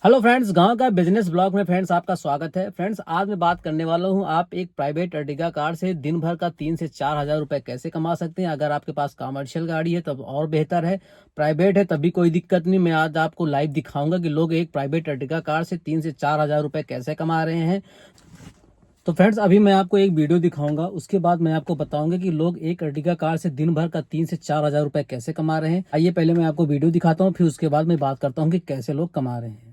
Hello friends, गांव का business blog में फ्रेंड्स आपका स्वागत है। फ्रेंड्स, आज मैं बात करने वाला हूं आप एक प्राइवेट अर्टिगा कार से दिन भर का 3 से 4 हजार रुपए कैसे कमा सकते हैं। अगर आपके पास कमर्शियल गाड़ी है तब और बेहतर है, प्राइवेट है तभी कोई दिक्कत नहीं। मैं आज आपको लाइव दिखाऊंगा कि लोग एक प्राइवेट अर्टिगा कार से 3 से 4 हजार रुपए कैसे कमा रहे हैं। तो फ्रेंड्स, अभी मैं आपको एक वीडियो दिखाऊंगा, उसके बाद मैं आपको बताऊंगा कि लोग एक अर्टिगा कार से दिन भर का 3 से 4 हजार रुपए कैसे कमा रहे हैं। आइए पहले मैं आपको वीडियो दिखाता हूँ, फिर उसके बाद मैं बात करता हूँ कि कैसे लोग कमा रहे हैं।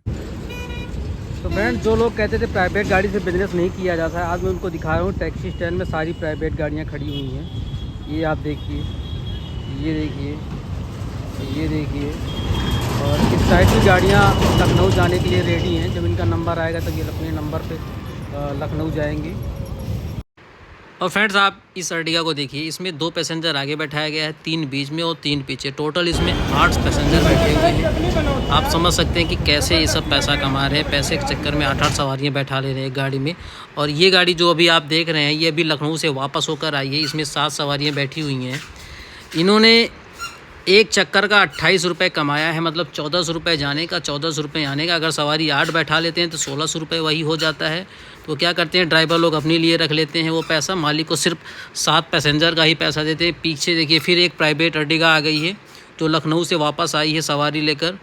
तो फ्रेंड्स, जो लोग कहते थे प्राइवेट गाड़ी से बिजनेस नहीं किया जाता है, आज मैं उनको दिखा रहा हूँ। टैक्सी स्टैंड में सारी प्राइवेट गाड़ियाँ खड़ी हुई हैं। ये आप देखिए, ये देखिए, ये देखिए। और इस साइड की गाड़ियाँ लखनऊ जाने के लिए रेडी हैं। जब इनका नंबर आएगा तब ये अपने नंबर पे लखनऊ जाएंगे। और फ्रेंड्स, आप इस अर्टिगा को देखिए, इसमें 2 पैसेंजर आगे बैठाया गया है, 3 बीच में और 3 पीछे। टोटल इसमें 8 पैसेंजर बैठे हुए हैं। आप समझ सकते हैं कि कैसे ये सब पैसा कमा रहे हैं। पैसे के चक्कर में 8-8 सवारियाँ बैठा ले रहे हैं गाड़ी में। और ये गाड़ी जो अभी आप देख रहे हैं, ये अभी लखनऊ से वापस होकर आई है। इसमें 7 सवारियाँ बैठी हुई हैं। इन्होंने एक चक्कर का 28 रुपये कमाया है, मतलब 1400 रुपये जाने का, 1400 रुपये आने का। अगर सवारी 8 बैठा लेते हैं तो 1600 रुपये वही हो जाता है। तो क्या करते हैं, ड्राइवर लोग अपने लिए रख लेते हैं वो पैसा, मालिक को सिर्फ 7 पैसेंजर का ही पैसा देते हैं। पीछे देखिए, फिर एक प्राइवेट अर्टिगा आ गई है जो लखनऊ से वापस आई है सवारी लेकर।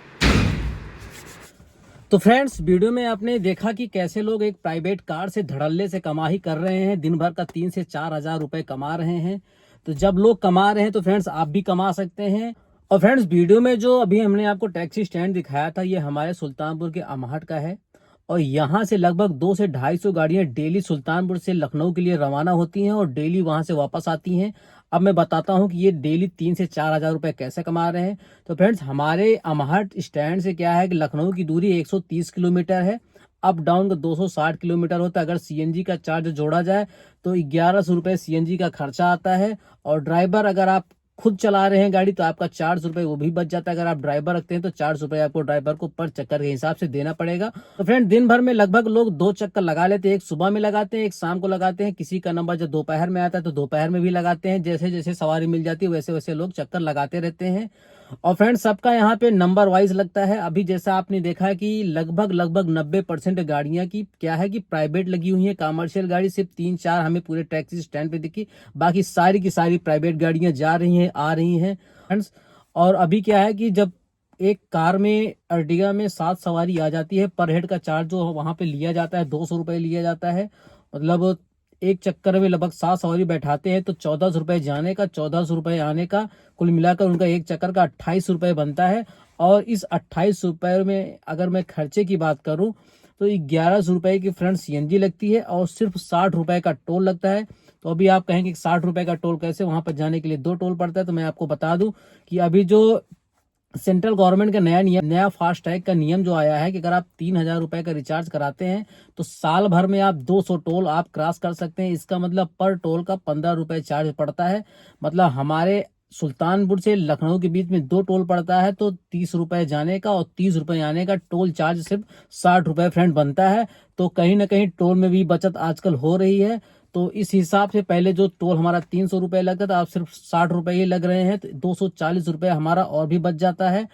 तो फ्रेंड्स, वीडियो में आपने देखा कि कैसे लोग एक प्राइवेट कार से धड़ल्ले से कमाई कर रहे हैं, दिन भर का 3 से 4 हजार रुपए कमा रहे हैं। तो जब लोग कमा रहे हैं तो फ्रेंड्स आप भी कमा सकते हैं। और फ्रेंड्स, वीडियो में जो अभी हमने आपको टैक्सी स्टैंड दिखाया था, ये हमारे सुल्तानपुर के अमहट का है। और यहाँ से लगभग 200 से 250 गाड़ियां डेली सुल्तानपुर से लखनऊ के लिए रवाना होती हैं और डेली वहां से वापस आती हैं। अब मैं बताता हूं कि ये डेली 3 से 4 हजार रुपए कैसे कमा रहे हैं। तो फ्रेंड्स, हमारे अमहट स्टैंड से क्या है कि लखनऊ की दूरी 130 किलोमीटर है। अप डाउन का 260 किलोमीटर होता है। अगर सीएनजी का चार्ज जोड़ा जाए तो 1100 रुपये सीएनजी का खर्चा आता है। और ड्राइवर अगर आप खुद चला रहे हैं गाड़ी तो आपका 400 रुपये वो भी बच जाता है। अगर आप ड्राइवर रखते हैं तो 400 रुपये आपको ड्राइवर को पर चक्कर के हिसाब से देना पड़ेगा। तो फ्रेंड, दिन भर में लगभग लोग 2 चक्कर लगा लेते हैं। एक सुबह में लगाते हैं, एक शाम को लगाते हैं। किसी का नंबर जब दोपहर में आता है तो दोपहर में भी लगाते हैं। जैसे जैसे सवारी मिल जाती है वैसे वैसे लोग चक्कर लगाते रहते हैं। और फ्रेंड, सबका यहाँ पे नंबर वाइज लगता है। अभी जैसा आपने देखा है कि लगभग लगभग 90% गाड़ियां की क्या है कि प्राइवेट लगी हुई है। कमर्शियल गाड़ी सिर्फ 3-4 हमें पूरे टैक्सी स्टैंड पे दिखी, बाकी सारी की सारी प्राइवेट गाड़ियां जा रही हैं, आ रही हैं फ्रेंड्स। और अभी क्या है कि जब एक कार में अर्टिगा में 7 सवारी आ जाती है, पर हेड का चार्ज जो वहां पे लिया जाता है 200 रुपये लिया जाता है। मतलब एक चक्कर में लगभग 7 सवारी बैठाते हैं तो 1400 रुपये जाने का, 1400 रुपये आने का, कुल मिलाकर उनका एक चक्कर का 28 रुपये बनता है। और इस 28 रुपये में अगर मैं खर्चे की बात करूं तो 1100 रुपये की फ्रंट सीएनजी लगती है और सिर्फ 60 रुपये का टोल लगता है। तो अभी आप कहेंगे 60 रुपये का टोल कैसे, वहां पर जाने के लिए 2 टोल पड़ता है। तो मैं आपको बता दूं कि अभी जो सेंट्रल गवर्नमेंट का नया नियम, नया फास्ट टैग का नियम जो आया है कि अगर आप 3 हजार रुपए का रिचार्ज कराते हैं तो साल भर में आप 200 टोल आप क्रॉस कर सकते हैं। इसका मतलब पर टोल का 15 रुपए चार्ज पड़ता है। मतलब हमारे सुल्तानपुर से लखनऊ के बीच में 2 टोल पड़ता है तो 30 रुपए जाने का और 30 रुपए आने का टोल चार्ज सिर्फ 60 रुपए फ्रेंड बनता है। तो कहीं ना कहीं टोल में भी बचत आजकल हो रही है। तो इस हिसाब से पहले जो टोल हमारा 300 रुपये लगता था, अब सिर्फ 60 रुपये ही लग रहे हैं, तो 240 रुपये हमारा और भी बच जाता है।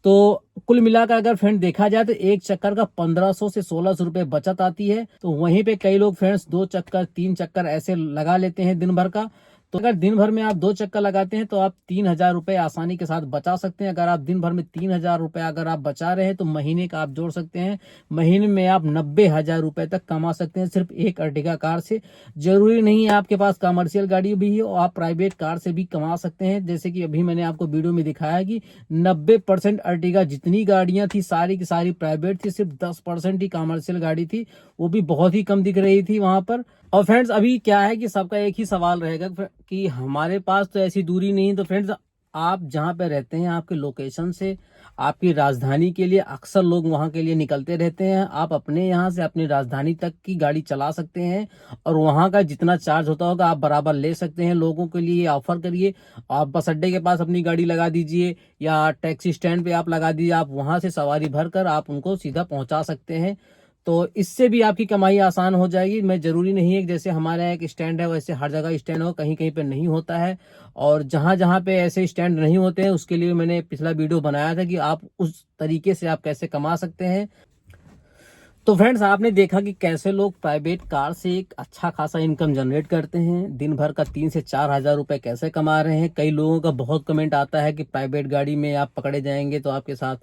तो कुल मिलाकर अगर फ्रेंड देखा जाए तो एक चक्कर का 1500 से 1600 रुपये बचत आती है। तो वहीं पे कई लोग फ्रेंड्स 2 चक्कर 3 चक्कर ऐसे लगा लेते हैं दिन भर का। तो अगर दिन भर में आप 2 चक्कर लगाते हैं तो आप 3 हजार रुपये आसानी के साथ बचा सकते हैं। अगर आप दिन भर में 3 हजार रुपये अगर आप बचा रहे हैं तो महीने का आप जोड़ सकते हैं, महीने में आप 90 हजार रुपये तक कमा सकते हैं सिर्फ एक अर्टिगा कार से। जरूरी नहीं है आपके पास कमर्शियल गाड़ी भी है, और आप प्राइवेट कार से भी कमा सकते हैं। जैसे कि अभी मैंने आपको वीडियो में दिखाया कि 90% अर्टिगा जितनी गाड़ियां थी सारी की सारी प्राइवेट थी, सिर्फ 10% ही कमर्शियल गाड़ी थी, वो भी बहुत ही कम दिख रही थी वहां पर। और फ्रेंड्स, अभी क्या है कि सबका एक ही सवाल रहेगा कि हमारे पास तो ऐसी दूरी नहीं है। तो फ्रेंड्स, आप जहाँ पे रहते हैं आपके लोकेशन से आपकी राजधानी के लिए अक्सर लोग वहां के लिए निकलते रहते हैं। आप अपने यहाँ से अपनी राजधानी तक की गाड़ी चला सकते हैं और वहां का जितना चार्ज होता होगा आप बराबर ले सकते हैं। लोगों के लिए ऑफर करिए, आप बस अड्डे के पास अपनी गाड़ी लगा दीजिए या टैक्सी स्टैंड पे आप लगा दीजिए। आप वहां से सवारी भर कर आप उनको सीधा पहुंचा सकते हैं। तो इससे भी आपकी कमाई आसान हो जाएगी। मैं जरूरी नहीं है कि जैसे हमारे यहाँ एक स्टैंड है वैसे हर जगह स्टैंड हो, कहीं कहीं पे नहीं होता है। और जहां जहां पे ऐसे स्टैंड नहीं होते हैं उसके लिए मैंने पिछला वीडियो बनाया था कि आप उस तरीके से आप कैसे कमा सकते हैं। तो फ्रेंड्स आपने देखा कि कैसे लोग प्राइवेट कार से एक अच्छा खासा इनकम जनरेट करते हैं, दिन भर का 3 से 4 हजार रुपए कैसे कमा रहे हैं। कई लोगों का बहुत कमेंट आता है कि प्राइवेट गाड़ी में आप पकड़े जाएंगे तो आपके साथ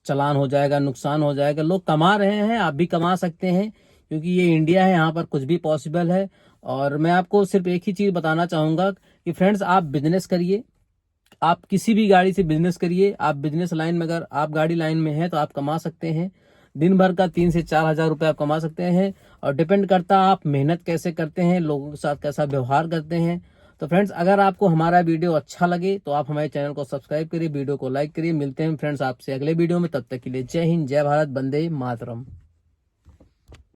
चालान हो जाएगा, नुकसान हो जाएगा। लोग कमा रहे हैं, आप भी कमा सकते हैं, क्योंकि ये इंडिया है, यहाँ पर कुछ भी पॉसिबल है। और मैं आपको सिर्फ एक ही चीज बताना चाहूंगा कि फ्रेंड्स आप बिजनेस करिए, आप किसी भी गाड़ी से बिजनेस करिए। आप बिजनेस लाइन में, अगर आप गाड़ी लाइन में हैं तो आप कमा सकते हैं, दिन भर का 3 से 4 हजार रुपए आप कमा सकते हैं। और डिपेंड करता है आप मेहनत कैसे करते हैं, लोगों के साथ कैसा व्यवहार करते हैं। तो फ्रेंड्स अगर आपको हमारा वीडियो अच्छा लगे तो आप हमारे चैनल को सब्सक्राइब करिए, वीडियो को लाइक करिए। मिलते हैं फ्रेंड्स आपसे अगले वीडियो में, तब तक के लिए जय हिंद, जय भारत, वंदे मातरम।